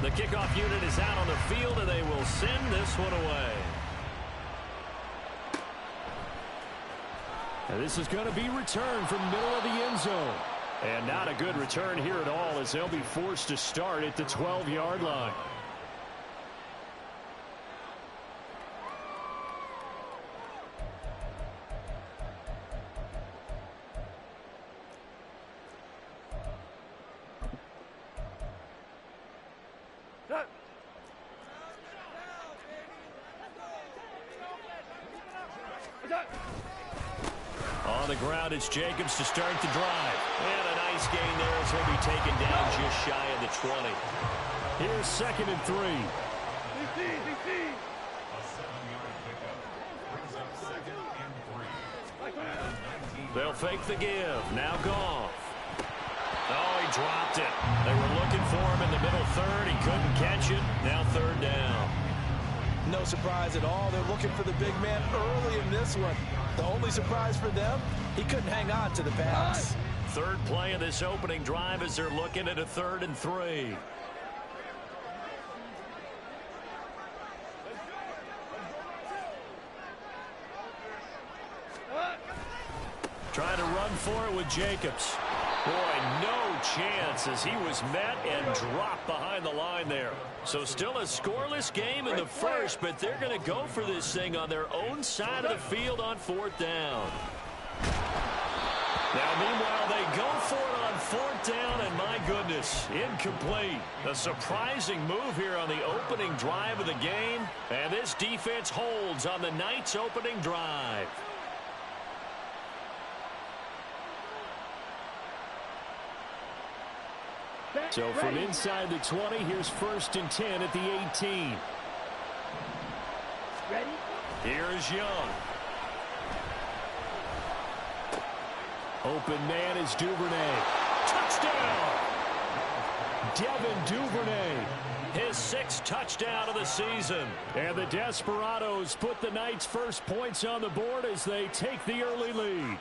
The kickoff unit is out on the field, and they will send this one away. And this is going to be returned from middle of the end zone. And not a good return here at all, as they'll be forced to start at the 12-yard line. On the ground, it's Jacobs to start the drive. And a nice gain there as he'll be taken down just shy of the 20. Here's 2nd and 3. They'll fake the give. Now Goff. Oh, he dropped it. They were looking for him in the middle third. He couldn't catch it. Now 3rd down. No surprise at all. They're looking for the big man early in this one. The only surprise for them, he couldn't hang on to the pass. 3rd play of this opening drive as they're looking at a 3rd and 3. Trying to run for it with Jacobs. Boy, no chance as he was met and dropped behind the line there. So still a scoreless game in the first, but they're going to go for this thing on their own side of the field on 4th down. Now, meanwhile, they go for it on 4th down, and my goodness, incomplete. A surprising move here on the opening drive of the game, and this defense holds on the night's opening drive. So from inside the 20, here's 1st and 10 at the 18. Ready? Here's Young. Open man is Duvernay. Touchdown! Devin Duvernay. His 6th touchdown of the season. And the Desperados put the Knights' first points on the board as they take the early lead.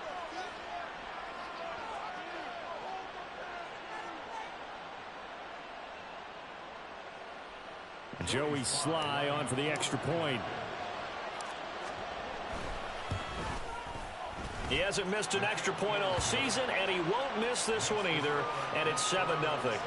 Joey Sly on for the extra point. He hasn't missed an extra point all season, and he won't miss this one either, and it's 7-0.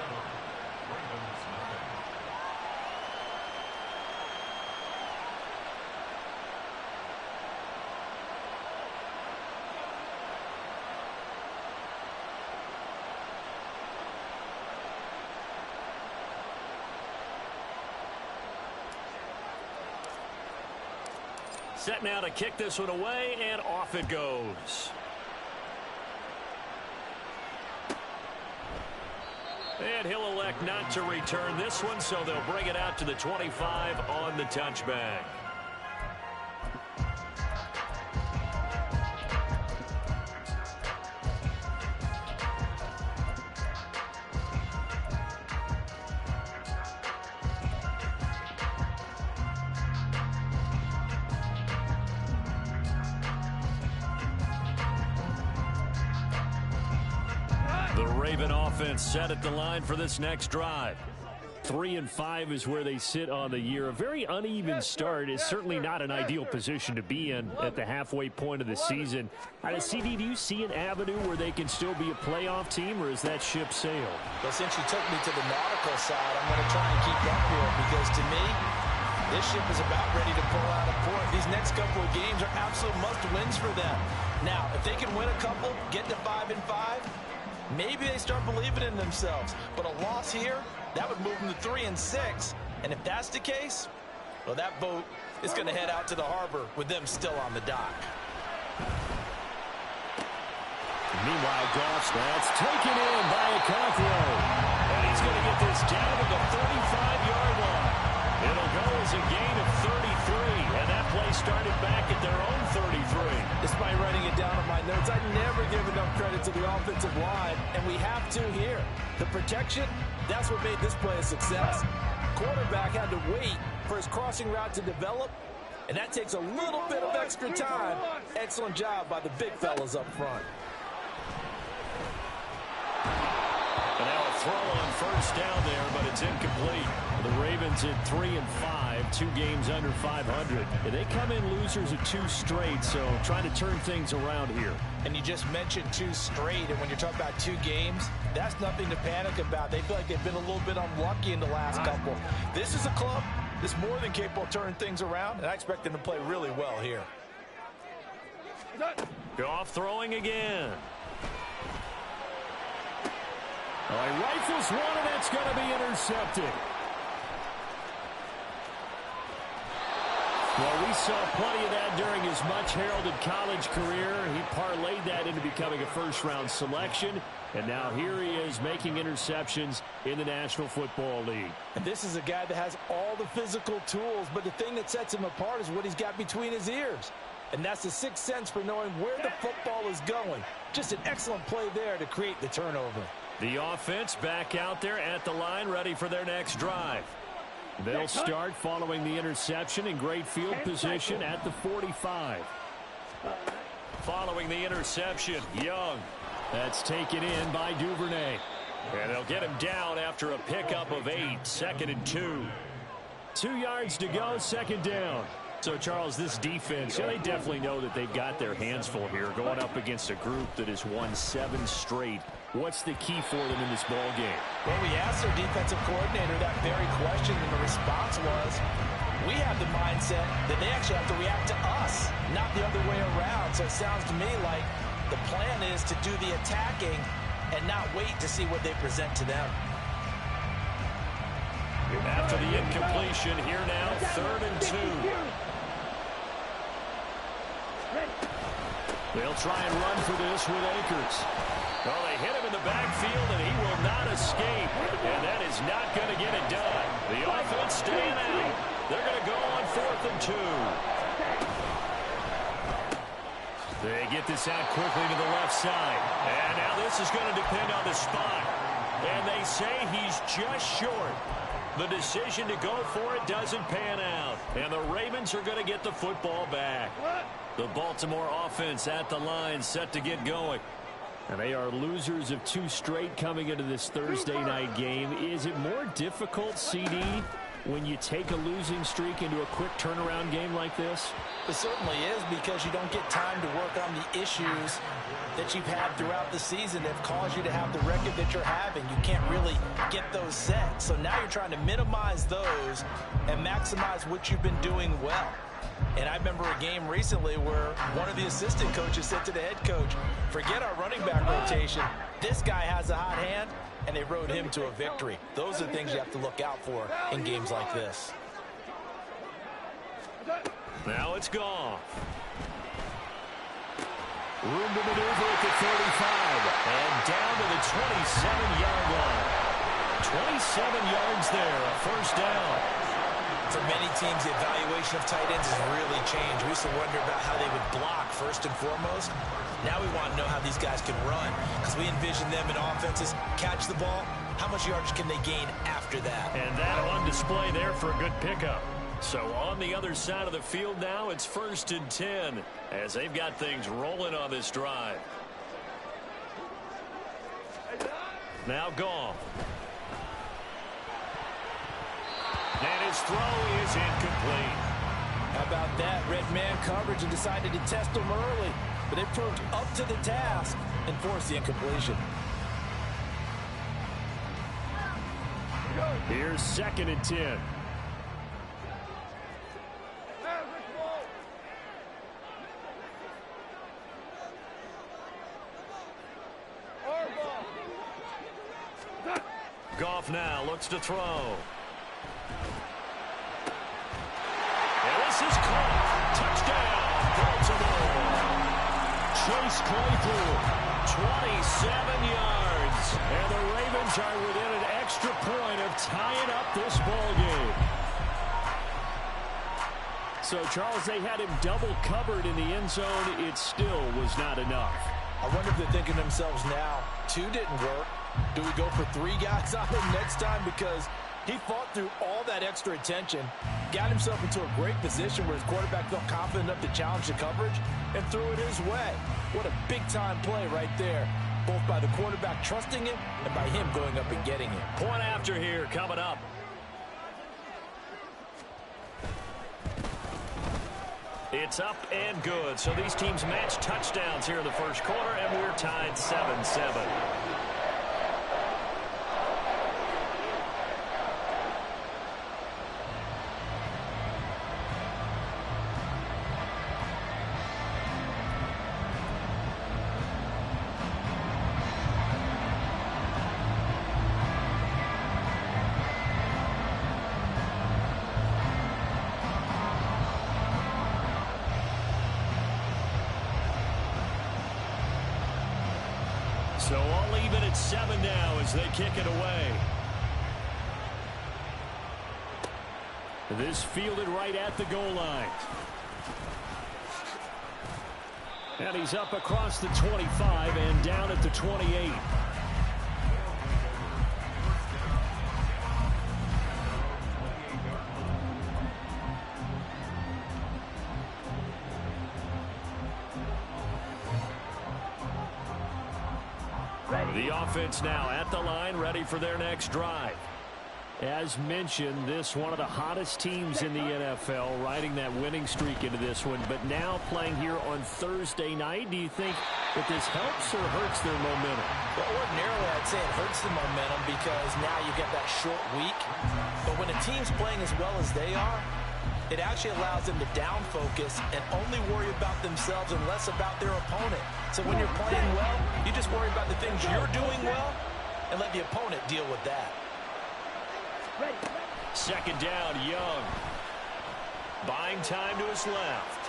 Set now to kick this one away, and off it goes. And he'll elect not to return this one, so they'll bring it out to the 25 on the touchback. Set at the line for this next drive. 3-5 is where they sit on the year. A very uneven start is certainly not an ideal position to be in at the halfway point of the season. CD, do you see an avenue where they can still be a playoff team, or is that ship sailed? Well, since you took me to the nautical side, I'm going to try and keep up here because to me, this ship is about ready to pull out of port. These next couple of games are absolute must-wins for them. Now, if they can win a couple, get to 5-5, maybe they start believing in themselves. But a loss here, that would move them to 3-6. And if that's the case, well, that boat is going to head out to the harbor with them still on the dock. Meanwhile, Goff, that's taken in by Okonkwo. And he's going to get this down to the 35-yard line. It'll go as a gain of 33. And that play started back at their own 33. Despite writing it down on my notes, I never give enough credit to the offensive line, and we have to here. The protection, that's what made this play a success. Quarterback had to wait for his crossing route to develop, and that takes a little bit of extra time. Excellent job by the big fellas up front. And now a throw on first down there, but it's incomplete. The Ravens at 3-5, 2 games under 500. And they come in losers of 2 straight, so trying to turn things around here. And you just mentioned 2 straight, and when you're talking about 2 games, that's nothing to panic about. They feel like they've been a little bit unlucky in the last couple. This is a club that's more than capable of turning things around, and I expect them to play really well here. Goff throwing again. He rifles one, and it's going to be intercepted. Well, we saw plenty of that during his much-heralded college career. He parlayed that into becoming a first-round selection, and now here he is making interceptions in the National Football League. And this is a guy that has all the physical tools, but the thing that sets him apart is what he's got between his ears. And that's the sixth sense for knowing where the football is going. Just an excellent play there to create the turnover. The offense back out there at the line, ready for their next drive. They'll start following the interception in great field position at the 45. Following the interception, Young. That's taken in by Duvernay. And they'll get him down after a pickup of 8, 2nd and 2. 2 yards to go, 2nd down. So, Charles, this defense, they definitely know that they've got their hands full here, going up against a group that has won 7 straight. What's the key for them in this ball game? Well, we asked their defensive coordinator that very question, and the response was, we have the mindset that they actually have to react to us, not the other way around. So it sounds to me like the plan is to do the attacking and not wait to see what they present to them. After the incompletion, here now, 3rd and 2. They'll try and run for this with Akers. Well, they hit him in the backfield, and he will not escape. And that is not going to get it done. The offense staying out. They're going to go on 4th and 2. They get this out quickly to the left side. And now this is going to depend on the spot. And they say he's just short. The decision to go for it doesn't pan out. And the Ravens are going to get the football back. The Baltimore offense at the line, set to get going. And they are losers of 2 straight coming into this Thursday night game. Is it more difficult, CD, when you take a losing streak into a quick turnaround game like this? It certainly is, because you don't get time to work on the issues that you've had throughout the season that have caused you to have the record that you're having. You can't really get those set. So now you're trying to minimize those and maximize what you've been doing well. And I remember a game recently where one of the assistant coaches said to the head coach, forget our running back rotation. This guy has a hot hand, and they rode him to a victory. Those are the things you have to look out for in games like this. Now it's gone. Room to maneuver at the 35. And down to the 27-yard line. 27 yards there, a first down. For many teams, the evaluation of tight ends has really changed. We used to wonder about how they would block first and foremost. Now we want to know how these guys can run, because we envision them in offenses catch the ball. How much yardage can they gain after that? And that on display there for a good pickup. So on the other side of the field now, it's 1st and 10 as they've got things rolling on this drive. Now Goff. And his throw is incomplete. How about that? Red man coverage and decided to test him early. But they proved up to the task and forced the incompletion. Here's 2nd and 10. Goff now looks to throw. And this is caught. Touchdown, Baltimore. Chase Claypool, 27 yards. And the Ravens are within an extra point of tying up this ball game. So, Charles, they had him double covered in the end zone. It still was not enough. I wonder if they're thinking to themselves now, 2 didn't work. Do we go for 3 guys on him next time? Because he fought through all that extra attention, got himself into a great position where his quarterback felt confident enough to challenge the coverage and threw it his way. What a big-time play right there. both by the quarterback trusting him and by him going up and getting it. Point after here coming up. It's up and good. So these teams match touchdowns here in the first quarter, and we're tied 7-7. So all even at 7 now as they kick it away. This fielded right at the goal line. And he's up across the 25 and down at the 28. The offense now at the line, ready for their next drive. As mentioned, this one of the hottest teams in the NFL, riding that winning streak into this one, but now playing here on Thursday night. Do you think that this helps or hurts their momentum? Well, ordinarily, I'd say it hurts the momentum because now you get that short week. But when a team's playing as well as they are, it actually allows them to down focus and only worry about themselves and less about their opponent. So when you're playing well, you just worry about the things you're doing well and let the opponent deal with that. Second down, Young. Buying time to his left.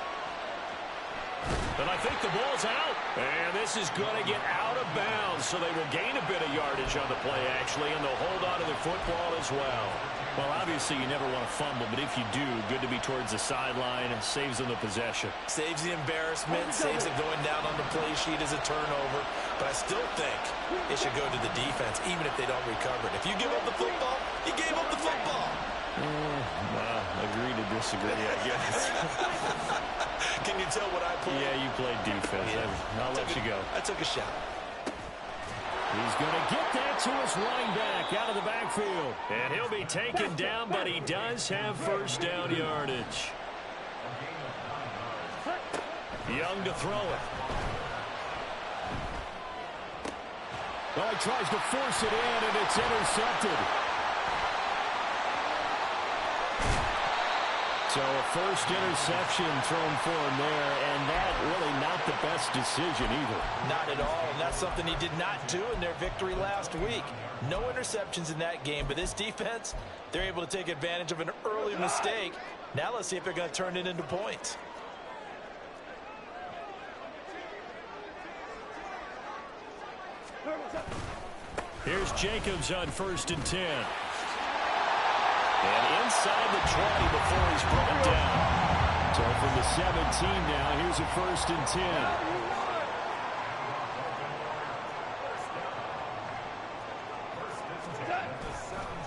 And I think the ball's out. And this is going to get out of bounds, so they will gain a bit of yardage on the play, actually, and they'll hold on to the football as well. Well, obviously, you never want to fumble, but if you do, good to be towards the sideline and saves them the possession. Saves the embarrassment, saves it going down on the play sheet as a turnover. But I still think it should go to the defense, even if they don't recover it. If you give up the football, you gave up the football. Well, agree to disagree, I guess. Can you tell what I played? Yeah, you played defense. Yeah. I'll let you go. I took a shot. He's going to get that to his running back out of the backfield. And he'll be taken down, but he does have first down yardage. Young to throw it. Well, he tries to force it in, and it's intercepted. So a first interception thrown for him there, and that really not the best decision either. Not at all, and that's something he did not do in their victory last week. No interceptions in that game, but this defense, they're able to take advantage of an early mistake. Now let's see if they're going to turn it into points. Here's Jacobs on 1st and 10. And inside the 20 before he's brought down. So from the 17 now, here's a 1st and 10.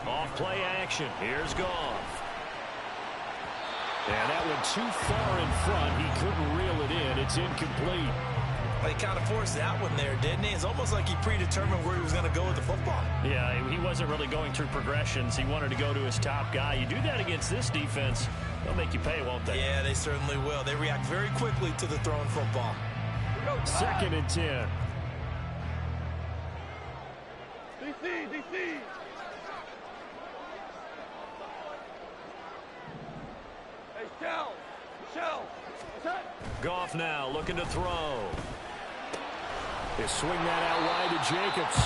Off play action. Here's Goff. And that one too far in front. He couldn't reel it in. It's incomplete. He kind of forced that one there, didn't he? It's almost like he predetermined where he was going to go with the football. Yeah, he wasn't really going through progressions. He wanted to go to his top guy. You do that against this defense, they'll make you pay, won't they? Yeah, they certainly will. They react very quickly to the thrown football. 2nd and 10. DC. Hey, Shell. Goff now looking to throw. They swing that out wide to Jacobs.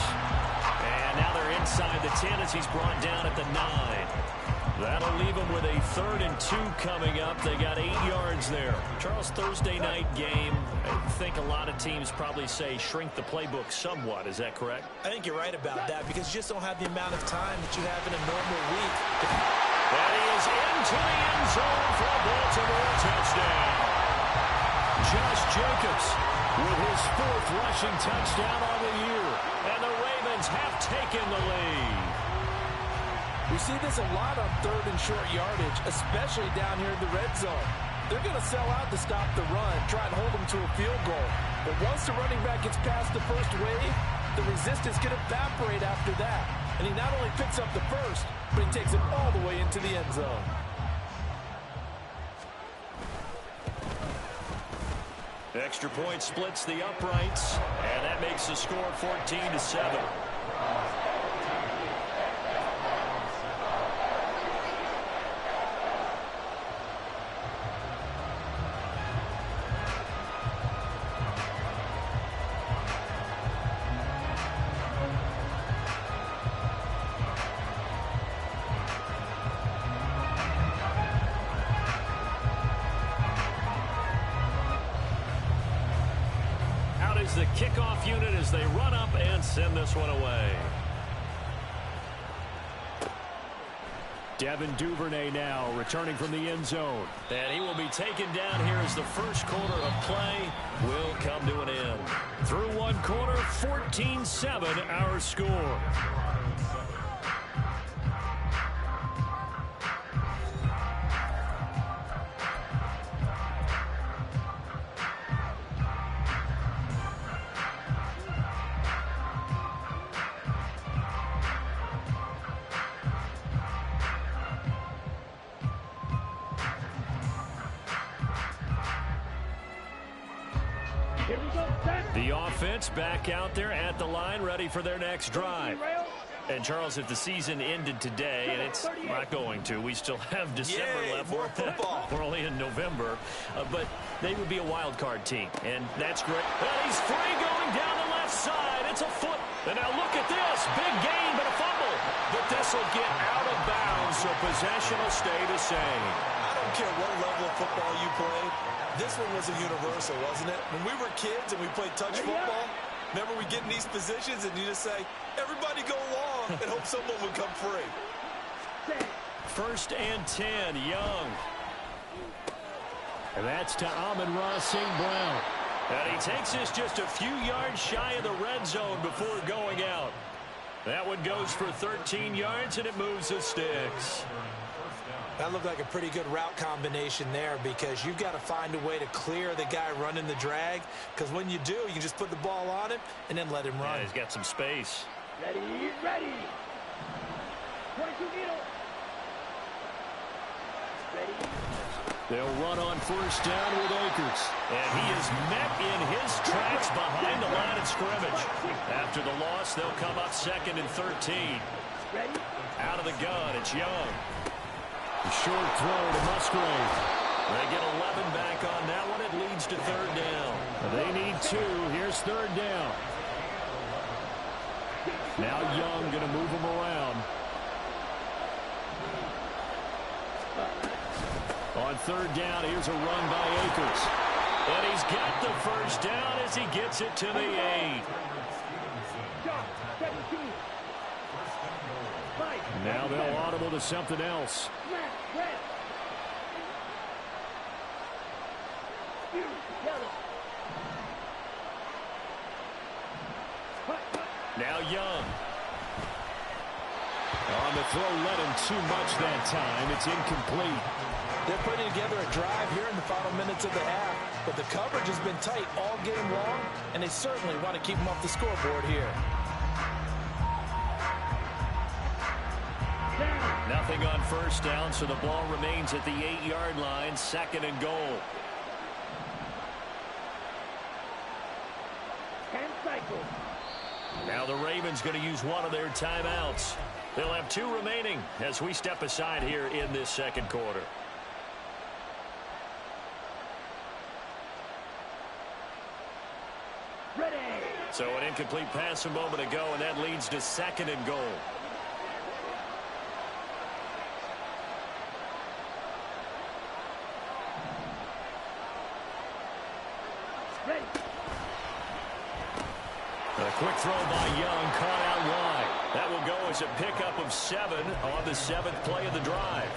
And now they're inside the 10 as he's brought down at the 9. That'll leave them with a 3rd and 2 coming up. They got 8 yards there. Charles, Thursday night game, I think a lot of teams probably say shrink the playbook somewhat. Is that correct? I think you're right about that because you just don't have the amount of time that you have in a normal week. And he is into the end zone for a Baltimore touchdown. Josh Jacobs with his 4th rushing touchdown on the year. And the Ravens have taken the lead. We see this a lot on 3rd and short yardage, especially down here in the red zone. They're going to sell out to stop the run, try and hold them to a field goal. But once the running back gets past the first wave, the resistance can evaporate after that. And he not only picks up the first, but he takes it all the way into the end zone. Extra point splits the uprights, and that makes the score 14-7. The kickoff unit as they run up and send this one away. Devin Duvernay now returning from the end zone. And he will be taken down here as the first quarter of play will come to an end. Through one quarter, 14-7 our score. The offense back out there at the line, ready for their next drive. And, Charles, if the season ended today, and it's not going to, we still have December left. More football. We're only in November. But they would be a wild card team, and that's great. Well, he's free going down the left side. It's a foot. And now look at this. Big gain, but a fumble. But this will get out of bounds, so possession will stay the same. I don't care what level of football you played. This one was a universal, wasn't it? When we were kids and we played touch football, remember we get in these positions and you just say, everybody go long and hope someone would come free. 1st and 10, Young. And that's to Amon-Ra St. Brown. And he takes this just a few yards shy of the red zone before going out. That one goes for 13 yards, and it moves the sticks. That looked like a pretty good route combination there because you've got to find a way to clear the guy running the drag, because when you do, you can just put the ball on him and then let him run. Yeah, he's got some space. Ready, ready. 22 needle. Ready. They'll run on 1st down with Akers. And he is met in his tracks behind the line of scrimmage. After the loss, they'll come up 2nd and 13. Ready. Out of the gun, it's Young. The short throw to Musgrave. They get 11 back on that one. It leads to 3rd down. They need 2. Here's 3rd down. Now Young going to move him around. On 3rd down, here's a run by Akers. And he's got the 1st down as he gets it to the 8. Now they'll audible to something else. Now Young. On the throw, let him too much that time. It's incomplete. They're putting together a drive here in the final minutes of the half, but the coverage has been tight all game long, and they certainly want to keep them off the scoreboard here. Nothing on 1st down, so the ball remains at the 8-yard line, 2nd and goal. 10 cycles. Now the Ravens going to use one of their timeouts. They'll have 2 remaining as we step aside here in this 2nd quarter. Ready. So an incomplete pass a moment ago, and that leads to 2nd and goal. Ready. A quick throw by Young, caught out wide. That will go as a pickup of 7 on the 7th play of the drive.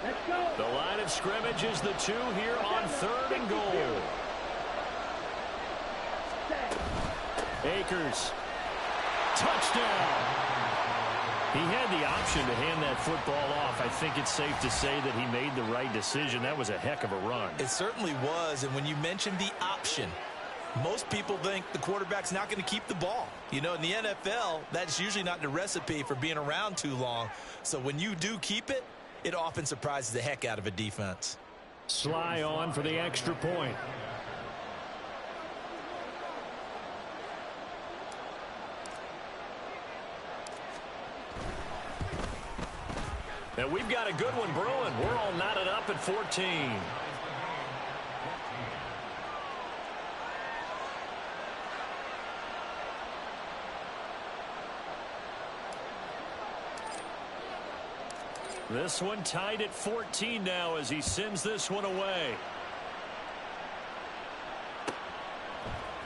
Let's go. The line of scrimmage is the 2 here on 3rd and goal. Akers. Touchdown. He had the option to hand that football off. I think it's safe to say that he made the right decision. That was a heck of a run. It certainly was, and when you mentioned the option, most people think the quarterback's not going to keep the ball. You know, in the NFL, that's usually not the recipe for being around too long. So when you do keep it, it often surprises the heck out of a defense. Sly on for the extra point. And we've got a good one brewing. We're all knotted up at 14. This one tied at 14 now as he sends this one away.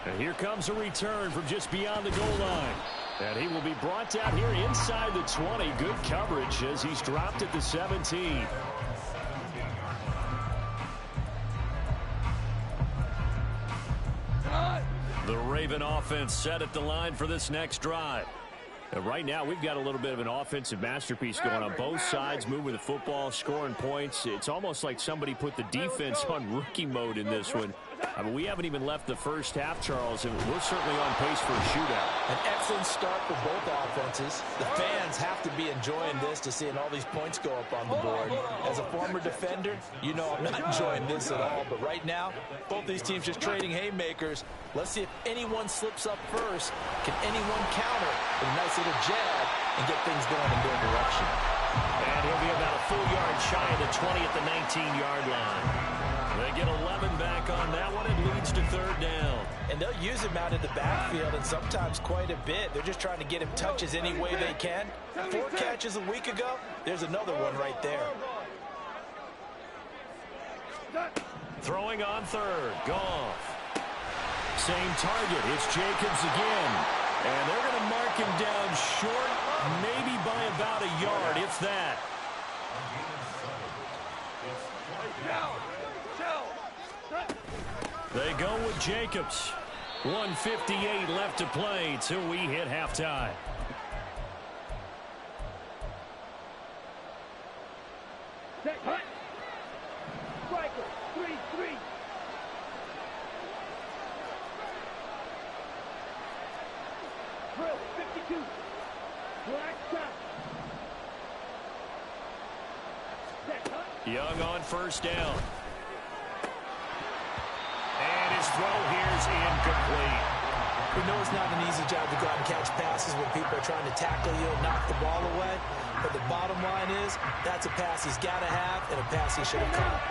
And here comes a return from just beyond the goal line. And he will be brought down here inside the 20. Good coverage as he's dropped at the 17. The Raven offense set at the line for this next drive. And right now, we've got a little bit of an offensive masterpiece going on both sides, moving the football, scoring points. It's almost like somebody put the defense on rookie mode in this one. I mean, we haven't even left the first half, Charles, and we're certainly on pace for a shootout. An excellent start for both offenses. The fans have to be enjoying this to seeing all these points go up on the board. As a former defender, you know I'm not enjoying this at all. But right now, both these teams just trading haymakers. Let's see if anyone slips up first. Can anyone counter with a nice little jab and get things going in their direction? And he'll be about a full yard shy of the 20 at the 19-yard line. They get 11 back on that one. It leads to third down. And they'll use him out in the backfield, and sometimes quite a bit. They're just trying to get him touches any way they can. 4 catches a week ago. There's another one right there. Throwing on third. Goff. Same target. It's Jacobs again. And they're going to mark him down short, maybe by about a yard, if that. They go with Jacobs. 1:58 left to play till we hit halftime. Set, hut. Striker, 3-3. Drill, 52. Black shot. Set, hut. Young on first down. And his throw here's incomplete. We know it's not an easy job to go out and catch passes when people are trying to tackle you and knock the ball away. But the bottom line is, that's a pass he's got to have and a pass he should have caught.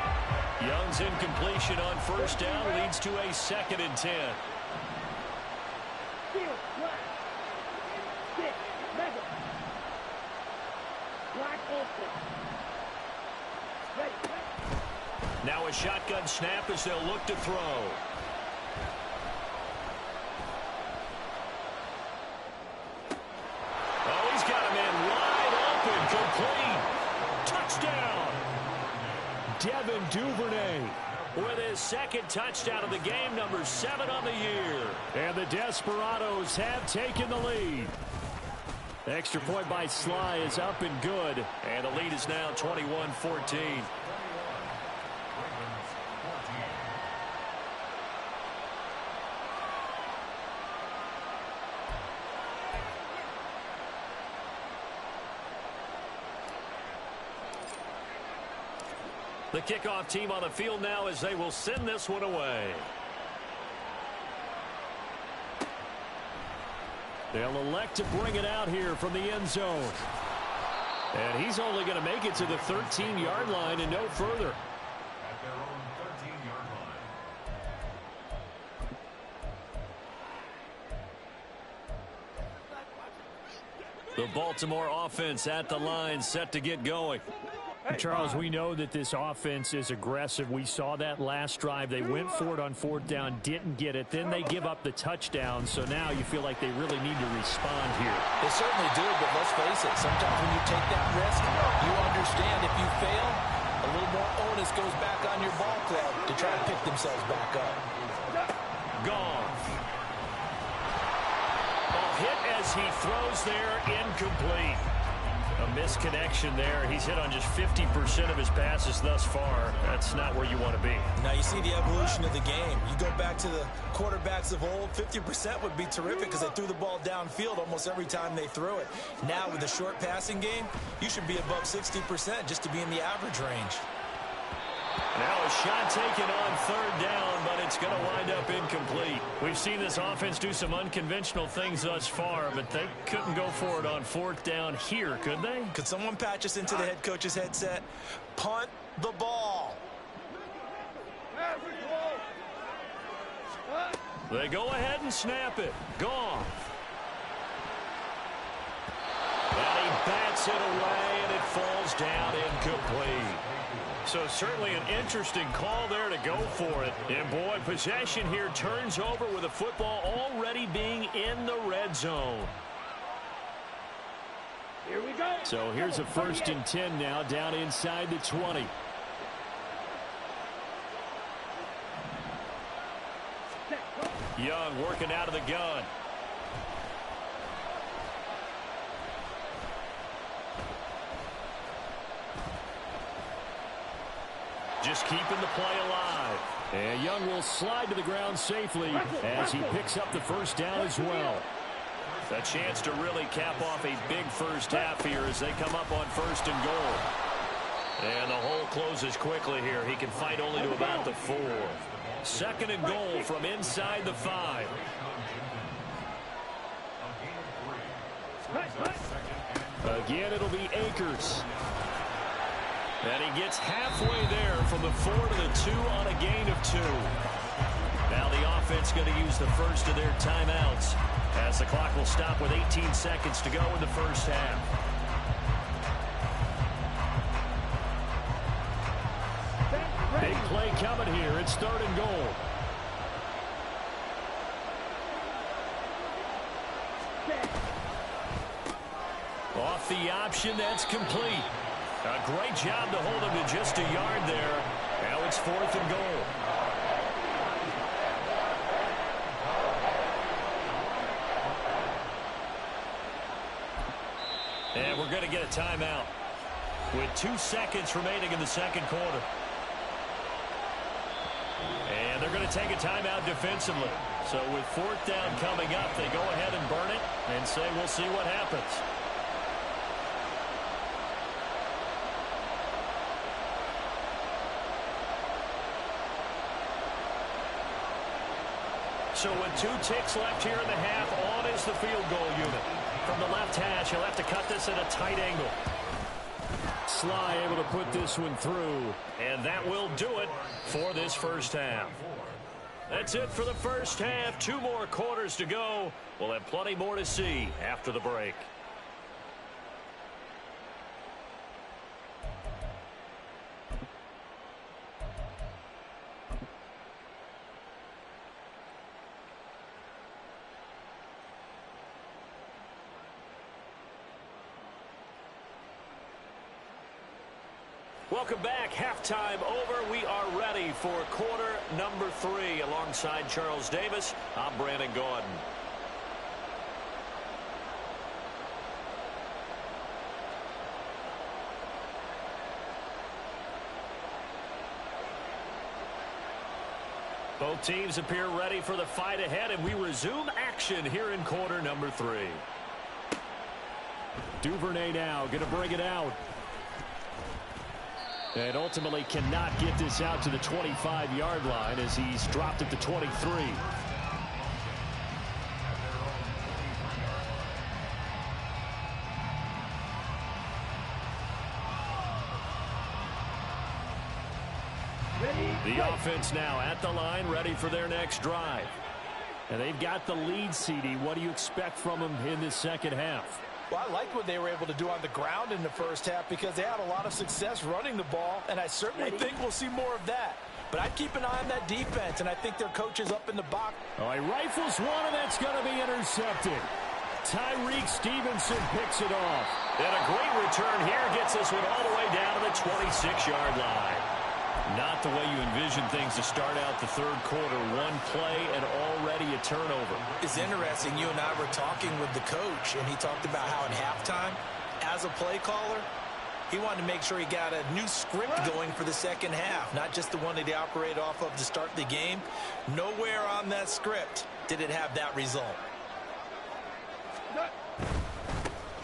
Young's incompletion on first down leads to a 2nd and 10. Field, black. 6, mega. Black open. Ready. Now a shotgun snap as they'll look to throw. Oh, he's got a man wide open, complete. Touchdown. Devin Duvernay with his 2nd touchdown of the game, number 7 on the year. And the Desperados have taken the lead. Extra point by Sly is up and good. And the lead is now 21-14. The kickoff team on the field now as they will send this one away. They'll elect to bring it out here from the end zone. And he's only going to make it to the 13-yard line and no further. The Baltimore offense at the line, set to get going. Charles, we know that this offense is aggressive. We saw that last drive. They went for it on 4th down, didn't get it. Then they give up the touchdown. So now you feel like they really need to respond here. They certainly do, but let's face it. Sometimes when you take that risk, you understand if you fail, a little more onus goes back on your ball club to try to pick themselves back up. Goff. A hit as he throws there, incomplete. A misconnection there. He's hit on just 50% of his passes thus far. That's not where you want to be. Now you see the evolution of the game. You go back to the quarterbacks of old, 50% would be terrific because they threw the ball downfield almost every time they threw it. Now with the short passing game, you should be above 60% just to be in the average range. Now a shot taken on third down, but it's going to wind up incomplete. We've seen this offense do some unconventional things thus far, but they couldn't go for it on fourth down here, could they? Could someone patch us into the head coach's headset? Punt the ball. They go ahead and snap it. Gone. And he bats it away, and it falls down incomplete. So certainly an interesting call there to go for it. And, boy, possession here turns over with the football already being in the red zone. Here we go. So here's a 1st and 10 now down inside the 20. Young working out of the gun. Just keeping the play alive. And Young will slide to the ground safely as he picks up the first down as well. A chance to really cap off a big first half here as they come up on 1st and goal. And the hole closes quickly here. He can fight only to about the 4. 2nd and goal from inside the 5. Again, it'll be Akers. And he gets halfway there from the 4 to the 2 on a gain of 2. Now the offense going to use the first of their timeouts as the clock will stop with 18 seconds to go in the first half. Big play coming here. It's 3rd and goal. Off the option, that's complete. A great job to hold him to just a yard there. Now it's 4th and goal. And we're going to get a timeout with 2 seconds remaining in the 2nd quarter. And they're going to take a timeout defensively. So with 4th down coming up, they go ahead and burn it and say we'll see what happens. So with 2 ticks left here in the half, on is the field goal unit. From the left hash, he'll have to cut this at a tight angle. Sly able to put this one through, and that will do it for this first half. That's it for the first half. 2 more quarters to go. We'll have plenty more to see after the break. Welcome back. Halftime over. We are ready for quarter number 3. Alongside Charles Davis, I'm Brandon Gaudin. Both teams appear ready for the fight ahead, and we resume action here in quarter number 3. Duvernay now going to bring it out. And ultimately cannot get this out to the 25-yard line as he's dropped at the 23. The offense now at the line, ready for their next drive. And they've got the lead, CD. What do you expect from them in this second half? Well, I like what they were able to do on the ground in the first half because they had a lot of success running the ball, and I certainly think we'll see more of that. But I'd keep an eye on that defense, and I think their coach is up in the box. Oh, he rifles one, and that's going to be intercepted. Tyreek Stevenson picks it off. And a great return here gets this one all the way down to the 26-yard line. Not the way you envision things to start out the third quarter. One play and already a turnover. It's interesting. You and I were talking with the coach, and he talked about how at halftime, as a play caller, he wanted to make sure he got a new script going for the second half, not just the one that he operated off of to start the game. Nowhere on that script did it have that result.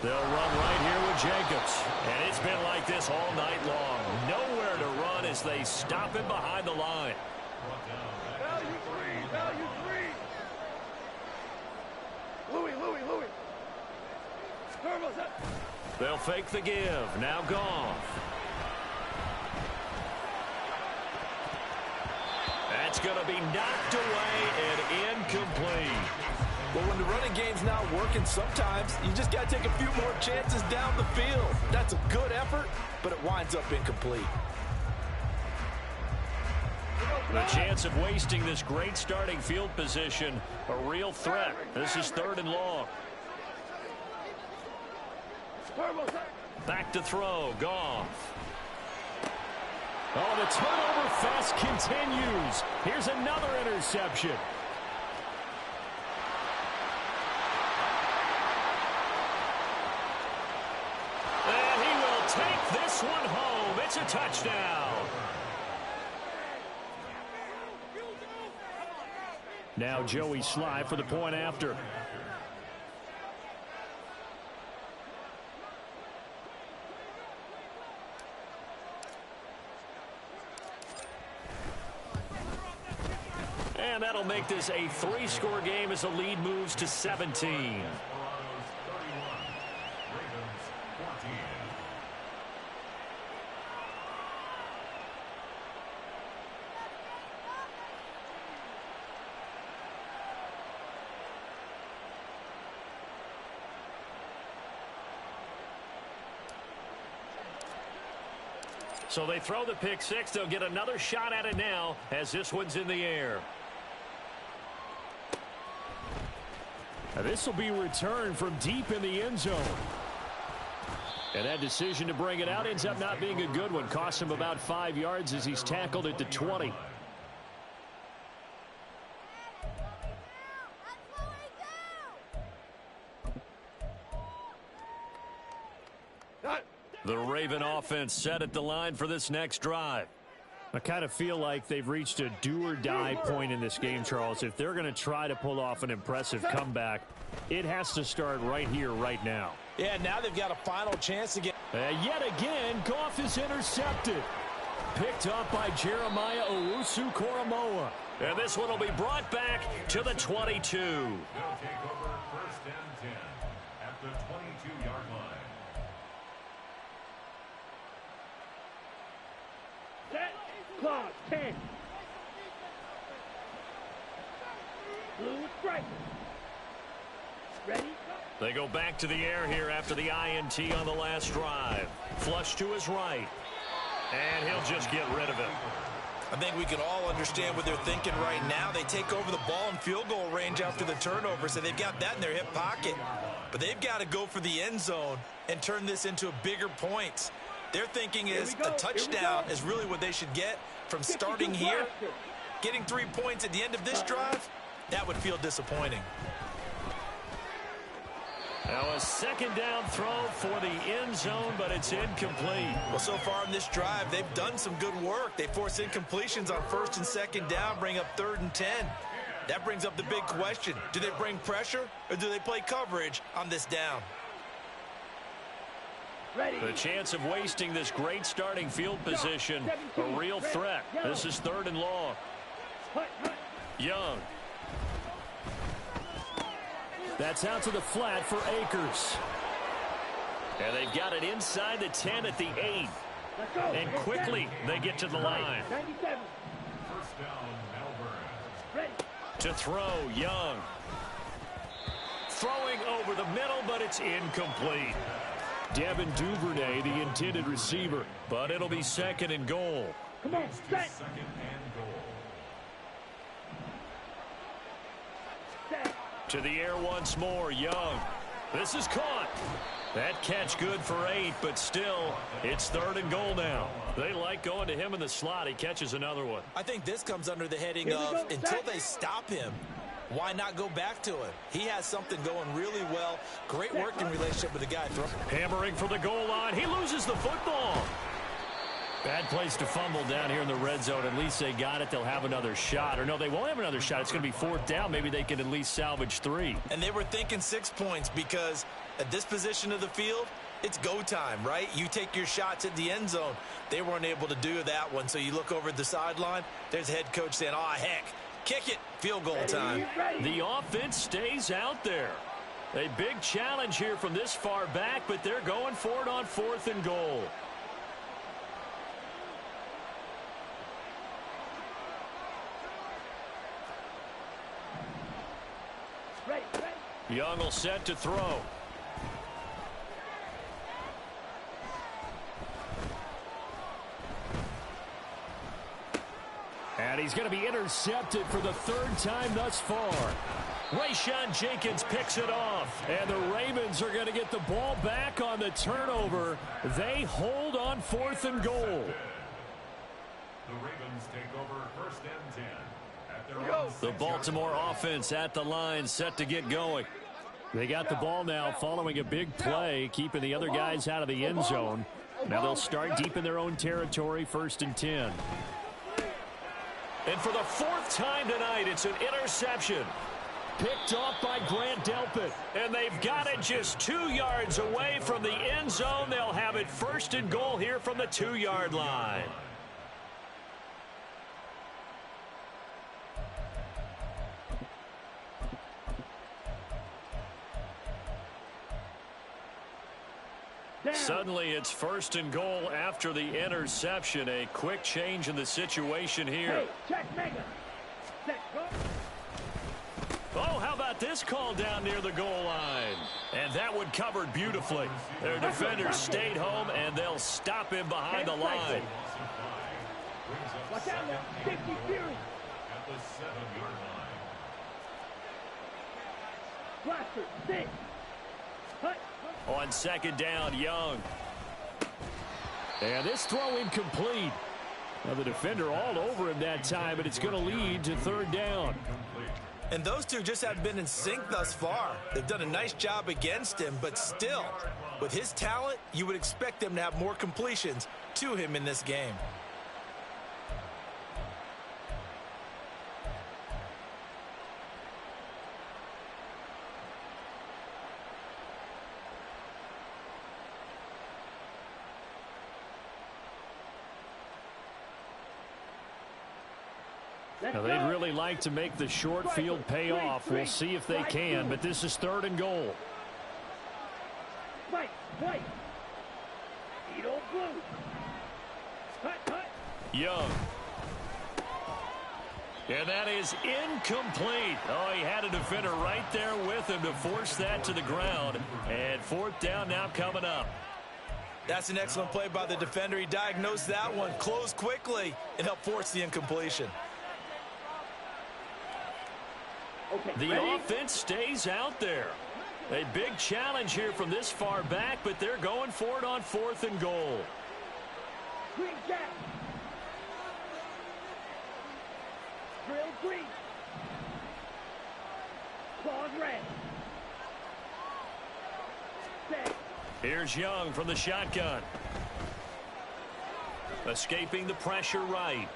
They'll run right here with Jacobs. And it's been like this all night long. Nowhere to run as they stop him behind the line. Value three. Value three. Louis. Turbo's up. They'll fake the give. Now Goff. That's going to be knocked away and incomplete. But when the running game's not working, sometimes you just got to take a few more chances down the field. That's a good effort, but it winds up incomplete. The chance of wasting this great starting field position, a real threat. This is 3rd and long. Back to throw, Goff. Oh, the turnover fest continues. Here's another interception. And he will take this one home. It's a touchdown. Now Joey Sly for the point after. And that'll make this a 3-score game as the lead moves to 17. So they throw the pick six. They'll get another shot at it now as this one's in the air. Now this will be returned from deep in the end zone. And that decision to bring it out ends up not being a good one. Costs him about 5 yards as he's tackled at the 20. The Raven offense set at the line for this next drive. I kind of feel like they've reached a do-or-die point in this game, Charles. If they're going to try to pull off an impressive comeback, it has to start right here, right now. Yeah, now they've got a final chance to get... Yet again, Goff is intercepted. Picked up by Jeremiah Owusu-Koramoah. And this one will be brought back to the 22. They'll take over 1st and 10 at the 22-yard line. Set. Clock. 10. Blue strike. Ready? They go back to the air here after the INT on the last drive. Flush to his right. And he'll just get rid of it. I think we can all understand what they're thinking right now. They take over the ball in field goal range after the turnover, so they've got that in their hip pocket. But they've got to go for the end zone and turn this into a bigger point. Their thinking is a touchdown is really what they should get from starting here. Getting 3 points at the end of this drive, that would feel disappointing. Now a 2nd down throw for the end zone, but it's incomplete. Well, so far in this drive, they've done some good work. They force incompletions on 1st and 2nd down, bring up 3rd and 10. That brings up the big question. Do they bring pressure or do they play coverage on this down? Ready. The chance of wasting this great starting field position, a real threat. This is 3rd and long. Young. That's out to the flat for Akers. And they've got it inside the 10 at the 8. And quickly they get to the line. 97. 1st down, Melbourne. Ready. To throw, Young. Throwing over the middle, but it's incomplete. Devin Duvernay, the intended receiver. But it'll be 2nd and goal. Come on, set. 2nd and goal. Set. To the air once more, Young. This is caught. That catch good for 8, but still, it's 3rd and goal now. They like going to him in the slot. He catches another one. I think this comes under the heading of until they stop him, Why not go back to it? He has something going really well. Great working relationship with the guy. Hammering for the goal line. He loses the football. Bad place to fumble down here in the red zone. At least they got it. They'll have another shot. Or no, they won't have another shot. It's going to be 4th down. Maybe they can at least salvage 3. And they were thinking 6 points because at this position of the field, it's go time, right? You take your shots at the end zone. They weren't able to do that one. So you look over at the sideline. There's head coach saying, oh, heck, kick it. Field goal time. The offense stays out there. A big challenge here from this far back, but they're going for it on 4th and goal. Young will set to throw. And he's going to be intercepted for the 3rd time thus far. Rayshawn Jenkins picks it off. And the Ravens are going to get the ball back on the turnover. They hold on 4th and goal. The Ravens take over 1st and 10. At their own The Baltimore offense at the line, set to get going. They got the ball now following a big play, keeping the other guys out of the end zone. Now they'll start deep in their own territory, 1st and 10. And for the 4th time tonight, it's an interception. Picked off by Grant Delpit. And they've got it just 2 yards away from the end zone. They'll have it 1st and goal here from the 2-yard line. Suddenly it's 1st and goal after the interception. A quick change in the situation here. Oh, how about this call down near the goal line? And that one covered beautifully. Their defenders stayed home, and they'll stop him behind the line. Watch out now. 50 Fury. at the 7-yard line. Blaster. 6. Hut. On 2nd down, Young. And this throw incomplete. Now the defender all over him that time, but it's going to lead to 3rd down. And those two just have been in sync thus far. They've done a nice job against him, but still, with his talent, you would expect them to have more completions to him in this game. Now, they'd really like to make the short field pay off. We'll see if they can, but this is 3rd and goal. White. Eat old blue. Hut. Young. And that is incomplete. Oh, he had a defender right there with him to force that to the ground. And 4th down now coming up. That's an excellent play by the defender. He diagnosed that one, closed quickly, and helped force the incompletion. The offense stays out there. A big challenge here from this far back, but they're going for it on 4th and goal. Green jack. Drill green. Claws red. Set. Here's Young from the shotgun. Escaping the pressure right.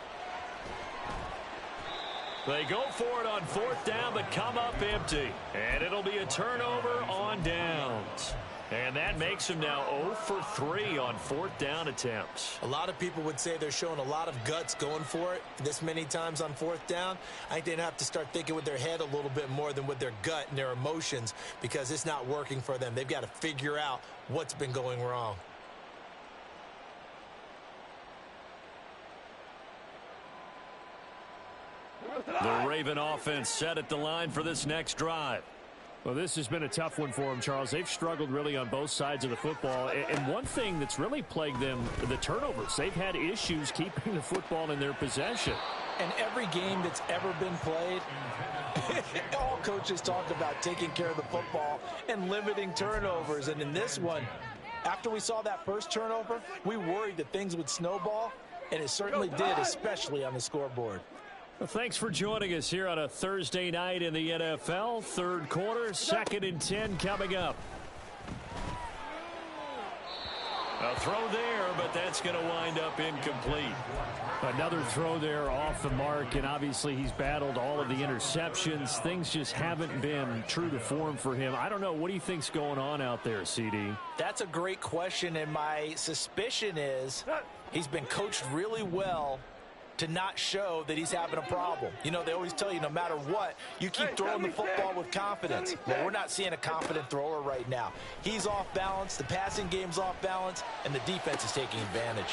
They go for it on 4th down, but come up empty. And it'll be a turnover on downs. And that makes them now 0 for 3 on 4th down attempts. A lot of people would say they're showing a lot of guts going for it this many times on 4th down. I think they'd have to start thinking with their head a little bit more than with their gut and their emotions because it's not working for them. They've got to figure out what's been going wrong. The Raven offense set at the line for this next drive. Well, this has been a tough one for them, Charles. They've struggled really on both sides of the football. And one thing that's really plagued them, the turnovers. They've had issues keeping the football in their possession. And every game that's ever been played, all coaches talk about taking care of the football and limiting turnovers. And in this one, after we saw that first turnover, we worried that things would snowball, and it certainly did, especially on the scoreboard. Well, thanks for joining us here on a Thursday night in the NFL. Third quarter, 2nd and 10 coming up. A throw there, but that's going to wind up incomplete. Another throw there off the mark, and obviously he's battled all of the interceptions. Things just haven't been true to form for him. I don't know. What do you think's going on out there, CD? That's a great question, and my suspicion is he's been coached really well to not show that he's having a problem. You know, they always tell you no matter what, you keep throwing the football with confidence. Well, we're not seeing a confident thrower right now. He's off balance, the passing game's off balance, and the defense is taking advantage.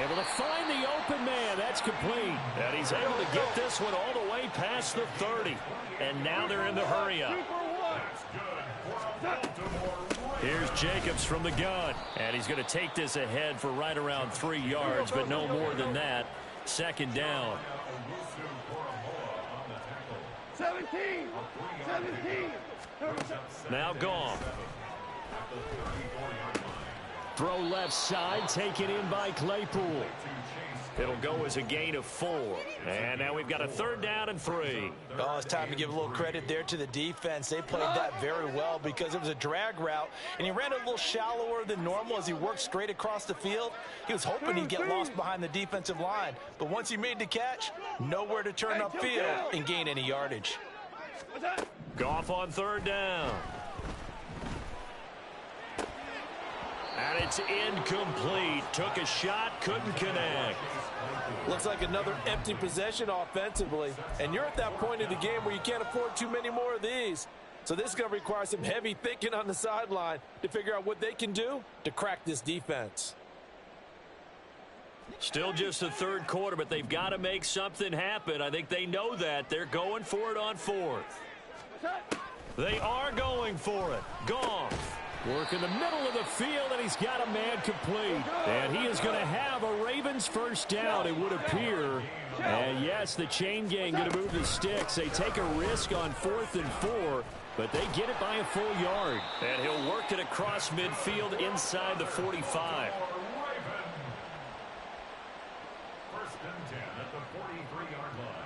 Able to find the open man. That's complete. And he's able to get this one all the way past the 30. And now they're in the hurry-up. Here's Jacobs from the gun. And he's going to take this ahead for right around 3 yards, but no more than that. Second down. 17. Now gone. Throw left side, taken in by Claypool. It'll go as a gain of 4. And now we've got a 3rd down and 3. Oh, it's time to give a little credit there to the defense. They played that very well because it was a drag route, and he ran a little shallower than normal as he worked straight across the field. He was hoping he'd get lost behind the defensive line, but once he made the catch, nowhere to turn upfield and gain any yardage. Goff on 3rd down. And it's incomplete. Took a shot, couldn't connect. Looks like another empty possession offensively. And you're at that point in the game where you can't afford too many more of these. So this is going to require some heavy thinking on the sideline to figure out what they can do to crack this defense. Still just the 3rd quarter, but they've got to make something happen. I think they know that. They're going for it on 4th. They are going for it. Goff. Work in the middle of the field, and he's got a man complete. And he is going to have a Ravens 1st down, it would appear. And yes, the chain gang going to move the sticks. They take a risk on 4th and 4, but they get it by a full yard. And he'll work it across midfield inside the 45. 1st and 10 at the 43-yard line.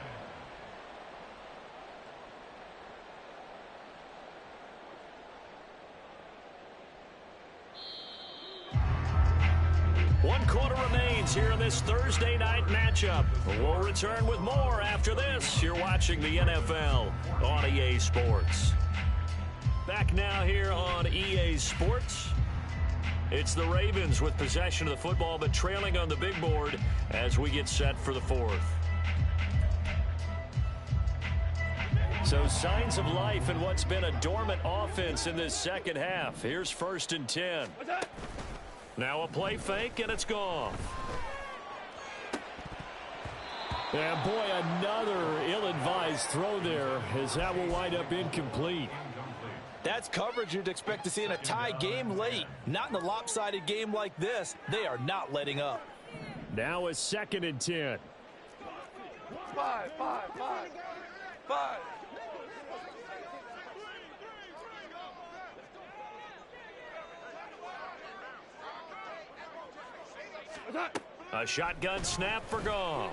One quarter remains here in this Thursday night matchup. We'll return with more after this. You're watching the NFL on EA Sports. Back now here on EA Sports. It's the Ravens with possession of the football, but trailing on the big board as we get set for the 4th. So signs of life in what's been a dormant offense in this second half. Here's 1st and 10. Now a play fake, and it's gone. And boy, another ill-advised throw there, as that will wind up incomplete. That's coverage you'd expect to see in a tie game late. Not in a lopsided game like this. They are not letting up. Now a 2nd and 10. 5. A shotgun snap for Goff.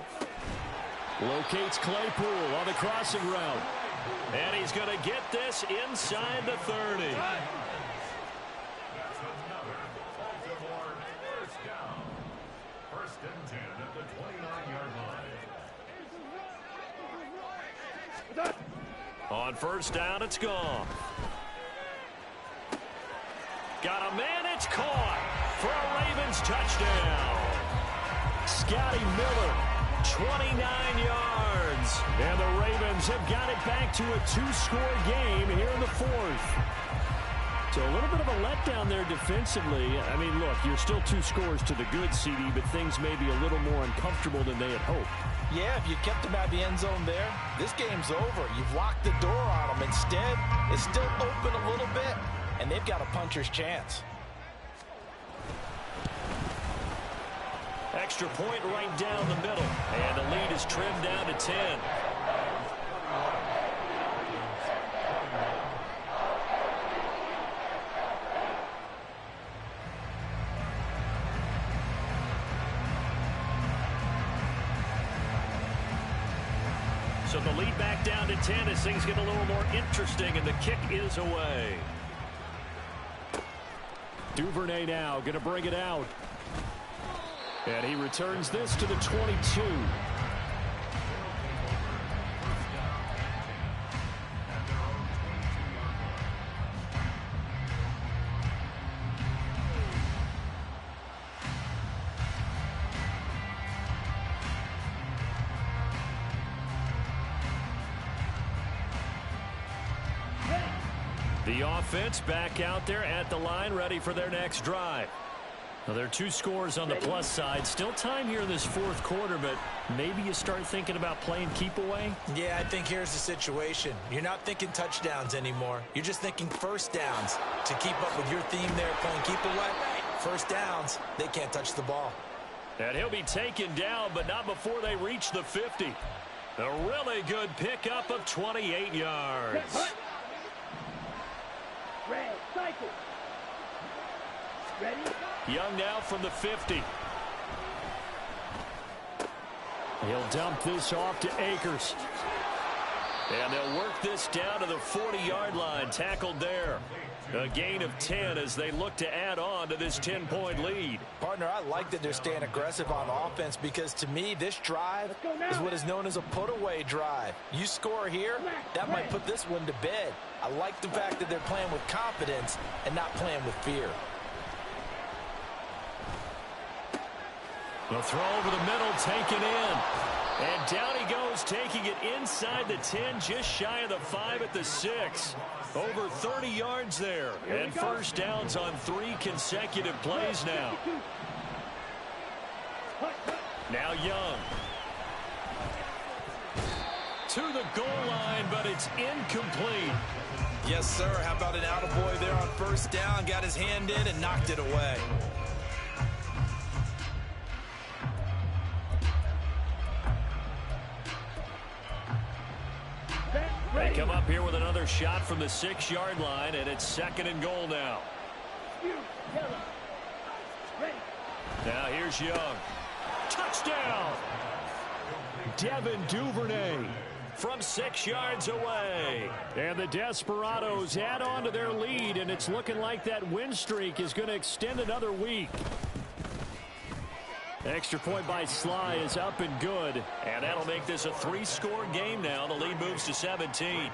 Locates Claypool on the crossing route. And he's going to get this inside the 30. That's another Baltimore 1st down. 1st and 10 at the 29-yard line. On 1st down, it's Goff. Got a man, it's caught for a Ravens touchdown. Scotty Miller, 29 yards. And the Ravens have got it back to a 2-score game here in the 4th. So a little bit of a letdown there defensively. I mean, look, you're still 2 scores to the good, CD, but things may be a little more uncomfortable than they had hoped. Yeah, if you kept them at the end zone there, this game's over. You've locked the door on them. Instead, it's still open a little bit, and they've got a puncher's chance. Extra point right down the middle. And the lead is trimmed down to 10. So the lead back down to 10 as things get a little more interesting, and the kick is away. Duvernay now going to bring it out. And he returns this to the 22. The offense back out there at the line, ready for their next drive. Now, there are 2 scores on the plus side. Still time here in this fourth quarter, but maybe you start thinking about playing keep away? Yeah, I think here's the situation. You're not thinking touchdowns anymore. You're just thinking first downs. To keep up with your theme there, playing keep away, first downs, they can't touch the ball. And he'll be taken down, but not before they reach the 50. A really good pickup of 28 yards. Red, cycle. Ready? Young now from the 50. He'll dump this off to Akers. And they'll work this down to the 40-yard line. Tackled there. A gain of 10 as they look to add on to this 10-point lead. Partner, I like that they're staying aggressive on offense because to me, this drive is what is known as a put-away drive. You score here, that might put this one to bed. I like the fact that they're playing with confidence and not playing with fear. The throw over the middle, taken in. And down he goes, taking it inside the 10, just shy of the 5 at the 6. Over 30 yards there. And first downs on 3 consecutive plays now. Now Young. To the goal line, but it's incomplete. Yes, sir. How about an attaboy there on first down? Got his hand in and knocked it away. They come up here with another shot from the 6-yard line, and it's 2nd and goal now. Now here's Young. Touchdown! Devin Duvernay from 6 yards away. And the Desperados add on to their lead, and it's looking like that win streak is going to extend another week. Extra point by Sly is up and good, and that'll make this a 3-score game now. The lead moves to 17.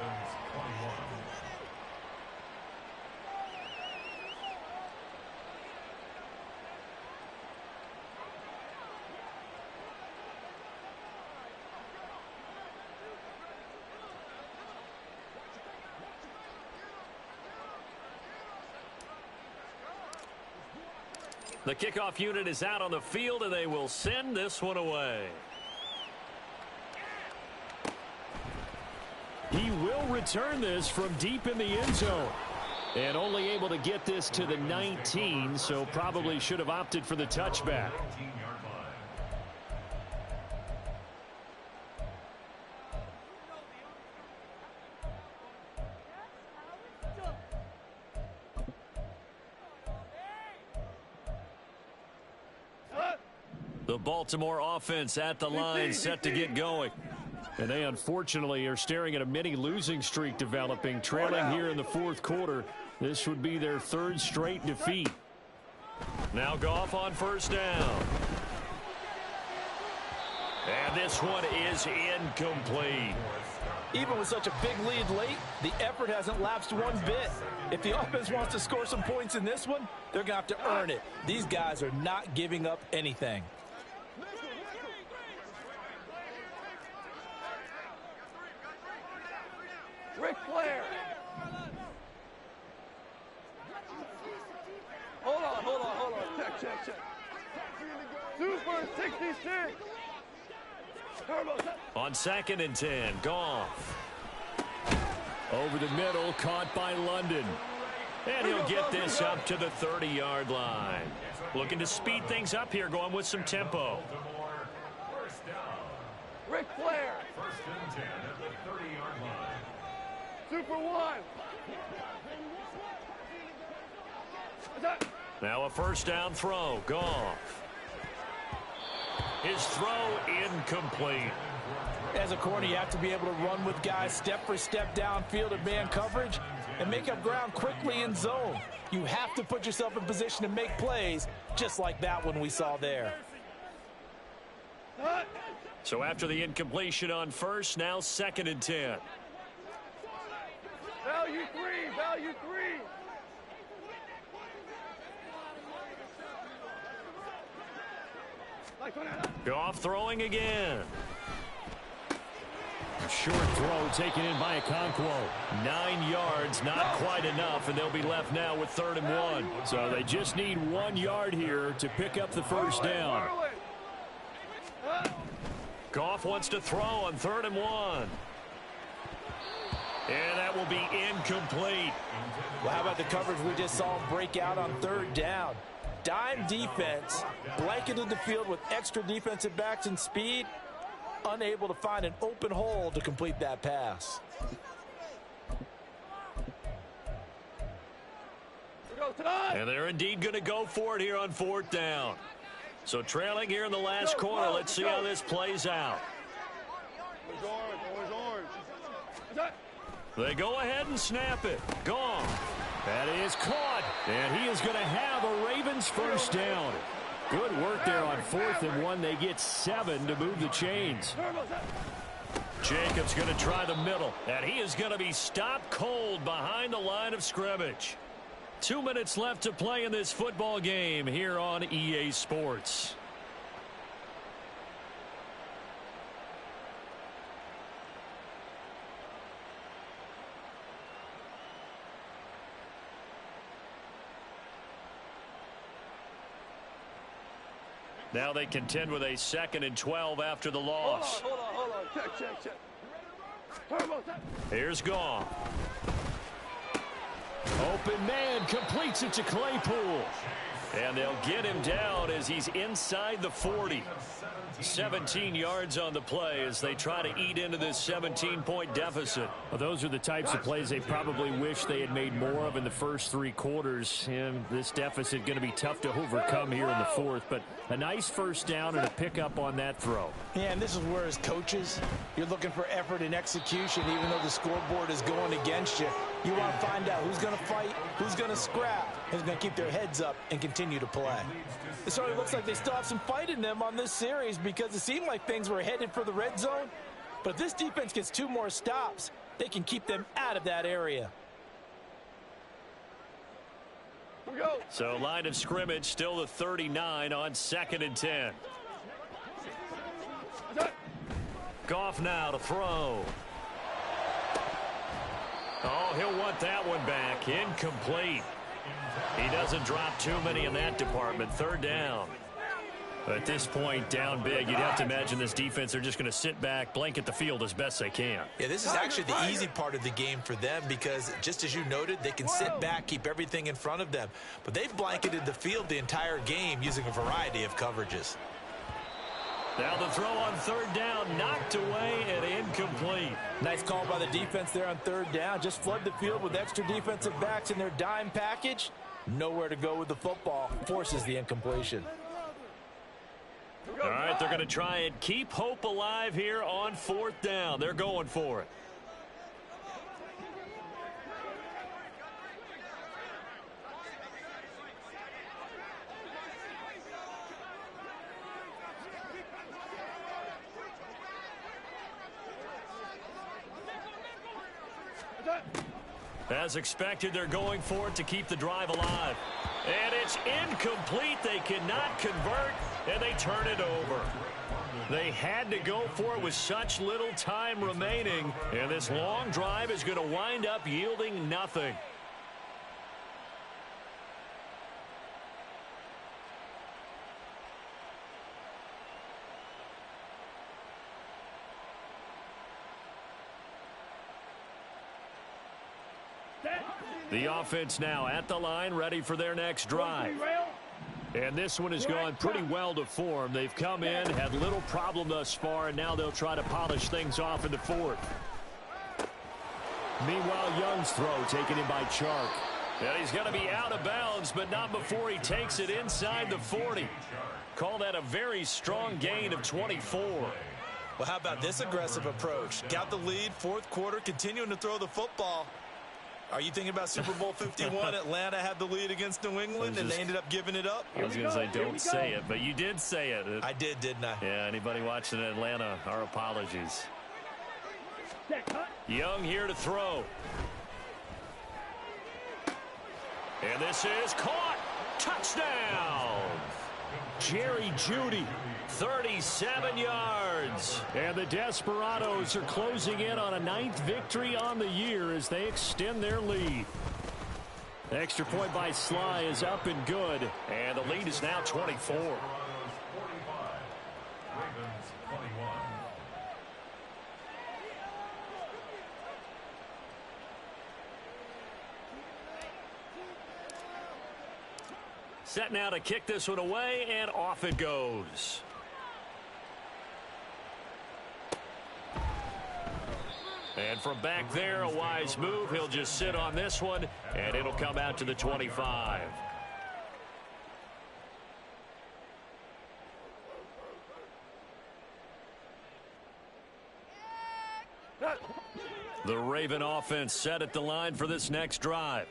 The kickoff unit is out on the field, and they will send this one away. He will return this from deep in the end zone. And only able to get this to the 19, so probably should have opted for the touchback. The Baltimore offense at the line, set to get going. And they unfortunately are staring at a mini losing streak developing, trailing here in the fourth quarter. This would be their 3rd straight defeat. Now Goff on first down. And this one is incomplete. Even with such a big lead late, the effort hasn't lapsed one bit. If the offense wants to score some points in this one, they're going to have to earn it. These guys are not giving up anything. Ric Flair. Hold on. Check. Super 66. On 2nd and 10, Goff. Over the middle, caught by London. And he'll get this up to the 30-yard line. Looking to speed things up here, going with some tempo. Ric Flair. 1st and 10 at the 30-yard line. Super 1. Now a first down throw. Goff. His throw incomplete. As a corner, you have to be able to run with guys step for step downfield at man coverage and make up ground quickly in zone. You have to put yourself in position to make plays just like that one we saw there. So after the incompletion on first, now 2nd and 10. Value three. Goff throwing again. A short throw taken in by Okonkwo. 9 yards, not quite enough, and they'll be left now with 3rd and 1. So they just need 1 yard here to pick up the first down. Goff wants to throw on 3rd and 1. And that will be incomplete. Well, how about the coverage we just saw him break out on 3rd down? Dime defense, blanketed the field with extra defensive backs and speed, unable to find an open hole to complete that pass. And they're indeed going to go for it here on 4th down. So trailing here in the last quarter. Let's see how this plays out. They go ahead and snap it. Gone. That is caught. And he is going to have a Ravens first down. Good work there on 4th and 1. They get 7 to move the chains. Jacobs going to try the middle. And he is going to be stopped cold behind the line of scrimmage. 2 minutes left to play in this football game here on EA Sports. Now they contend with a 2nd and 12 after the loss. Hold on. Check. Here's Goff. Open man completes it to Claypool. And they'll get him down as he's inside the 40. 17 yards on the play as they try to eat into this 17-point deficit. Well, those are the types of plays they probably wish they had made more of in the first 3 quarters. And this deficit going to be tough to overcome here in the 4th. But a nice first down and a pickup on that throw. Yeah, and this is where as coaches, you're looking for effort and execution even though the scoreboard is going against you. You want to find out who's going to fight, who's going to scrap, who's going to keep their heads up and continue to play. It certainly looks like they still have some fight in them on this series because it seemed like things were headed for the red zone. But if this defense gets 2 more stops, they can keep them out of that area. So line of scrimmage still the 39 on 2nd and 10. Goff now to throw. Oh, he'll want that one back. Incomplete. He doesn't drop too many in that department. 3rd down. At this point, down big, you'd have to imagine this defense, they're just going to sit back, blanket the field as best they can. Yeah, this is actually the easy part of the game for them because, just as you noted, they can sit back, keep everything in front of them. But they've blanketed the field the entire game using a variety of coverages. Now the throw on 3rd down, knocked away and incomplete. Nice call by the defense there on 3rd down. Just flood the field with extra defensive backs in their dime package. Nowhere to go with the football. Forces the incompletion. All right, they're going to try and keep hope alive here on 4th down. They're going for it. As expected, they're going for it to keep the drive alive. And it's incomplete. They cannot convert, and they turn it over. They had to go for it with such little time remaining, and this long drive is going to wind up yielding nothing. The offense now at the line, ready for their next drive. And this one has gone pretty well to form. They've come in, had little problem thus far, and now they'll try to polish things off in the 4th. Meanwhile, Young's throw taken in by Chark. And he's going to be out of bounds, but not before he takes it inside the 40. Call that a very strong gain of 24. Well, how about this aggressive approach? Got the lead, fourth quarter, continuing to throw the football. Are you thinking about Super Bowl 51? Atlanta had the lead against New England, and they ended up giving it up? I was going to say, don't say it, but you did say it. I did, didn't I? Yeah, anybody watching Atlanta, our apologies. Young here to throw. And this is caught. Touchdown. Jerry Jeudy, 37 yards. And the Desperados are closing in on a 9th victory on the year as they extend their lead. The extra point by Sly is up and good. And the lead is now 24. 45. Ravens 21. Set now to kick this one away, and off it goes. And from back there, a wise move. He'll just sit on this one, and it'll come out to the 25. The Raven offense set at the line for this next drive.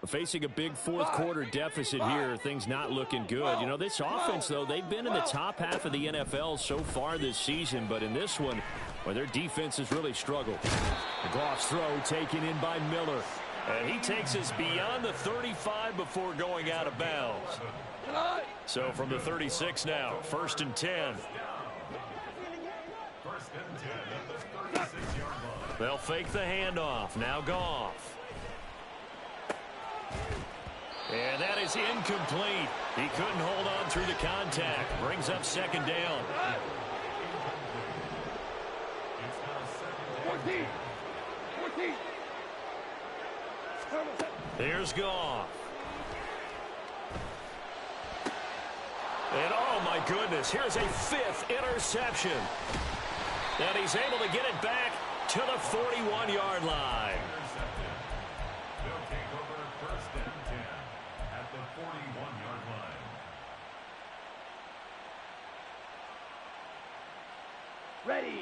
Facing a big fourth quarter deficit here, things not looking good. You know, this offense, though, they've been in the top half of the NFL so far this season, but in this one, well, their defense has really struggled. The Goff's throw taken in by Miller. And he takes us beyond the 35 before going out of bounds. So from the 36 now, 1st and 10. 1st and 10 at the 36-yard line. They'll fake the handoff. Now Goff. And that is incomplete. He couldn't hold on through the contact. Brings up 2nd down. 14. Here's Goff. And oh my goodness, here's a 5th interception. And he's able to get it back to the 41-yard line. They'll take over 1st and 10 at the 41-yard line. Ready.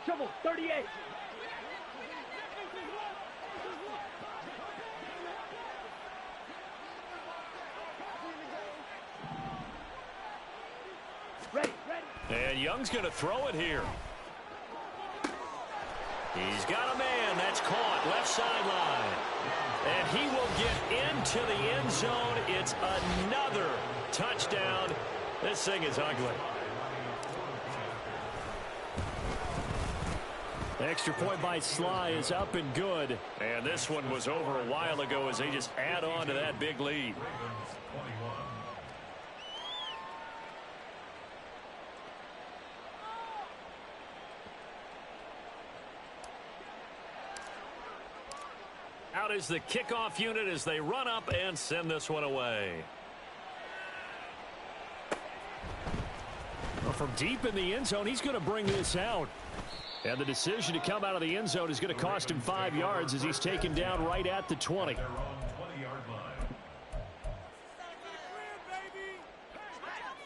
Shovel 38. Ready. And Young's going to throw it here. He's got a man. That's caught. Left sideline. And he will get into the end zone. It's another touchdown. This thing is ugly. Extra point by Sly is up and good. And this one was over a while ago as they just add on to that big lead. Ravens 21. Out is the kickoff unit as they run up and send this one away. Well, from deep in the end zone, he's going to bring this out. And the decision to come out of the end zone is going to cost him 5 yards as he's taken down right at the 20. Their own 20-yard line.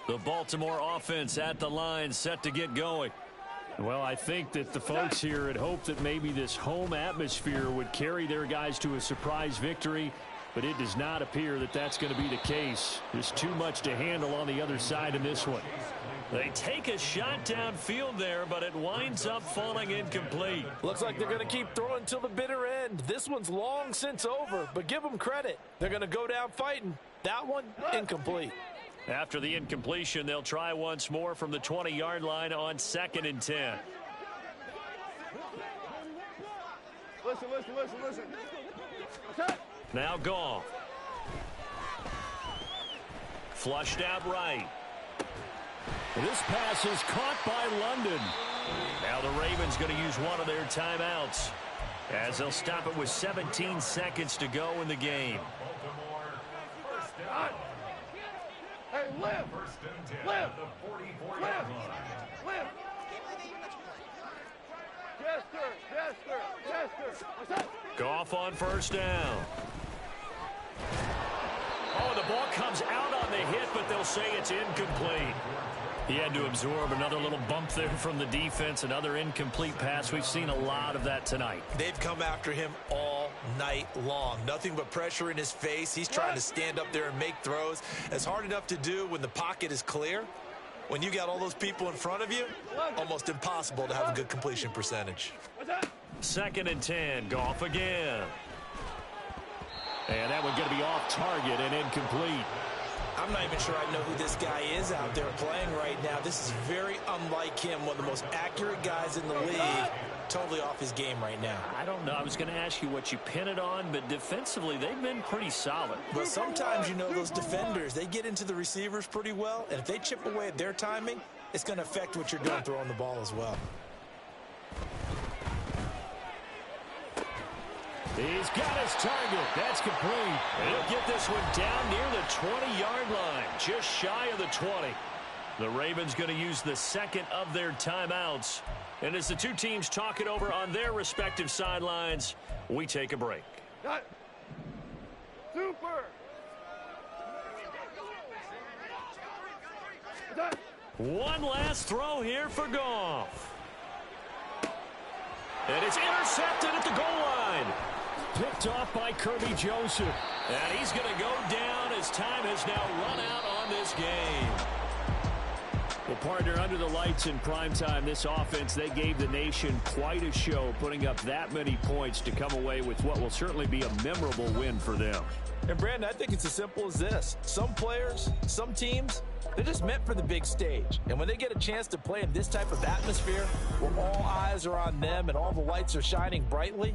The Baltimore offense at the line, set to get going. Well, I think that the folks here had hoped that maybe this home atmosphere would carry their guys to a surprise victory, but it does not appear that that's going to be the case. There's too much to handle on the other side in this one. They take a shot downfield there, but it winds up falling incomplete. Looks like they're going to keep throwing till the bitter end. This one's long since over, but give them credit. They're going to go down fighting. That one, incomplete. After the incompletion, they'll try once more from the 20-yard line on 2nd and 10. Listen. Now Goff. Flushed out right. This pass is caught by London. Now the Ravens going to use one of their timeouts as they'll stop it with 17 seconds to go in the game. Baltimore, 1st down. Hey, live. 1st and 10 Live. at the 44-yard line. Jester. What's up? Goff on 1st down. Oh, the ball comes out on the hit, but they'll say it's incomplete. He had to absorb another little bump there from the defense, another incomplete pass. We've seen a lot of that tonight. They've come after him all night long. Nothing but pressure in his face. He's trying to stand up there and make throws. It's hard enough to do when the pocket is clear. When you got all those people in front of you, almost impossible to have a good completion percentage. 2nd and 10, Goff again. And that one going to be off target and incomplete. I'm not even sure I know who this guy is out there playing right now. This is very unlike him, one of the most accurate guys in the league. Totally off his game right now. I don't know. I was going to ask you what you pin it on, but defensively, they've been pretty solid. But sometimes, you know, those defenders, they get into the receivers pretty well, and if they chip away at their timing, it's going to affect what you're doing throwing the ball as well. He's got his target. That's complete. He'll get this one down near the 20-yard line, just shy of the 20. The Ravens going to use the second of their timeouts. And as the two teams talk it over on their respective sidelines, we take a break. Super. One last throw here for Goff. And it's intercepted at the goal line. Picked off by Kirby Joseph. And he's going to go down as time has now run out on this game. Well, partner, under the lights in primetime, this offense, they gave the nation quite a show, putting up that many points to come away with what will certainly be a memorable win for them. And, Brandon, I think it's as simple as this. Some players, some teams, they're just meant for the big stage. And when they get a chance to play in this type of atmosphere, where all eyes are on them and all the lights are shining brightly,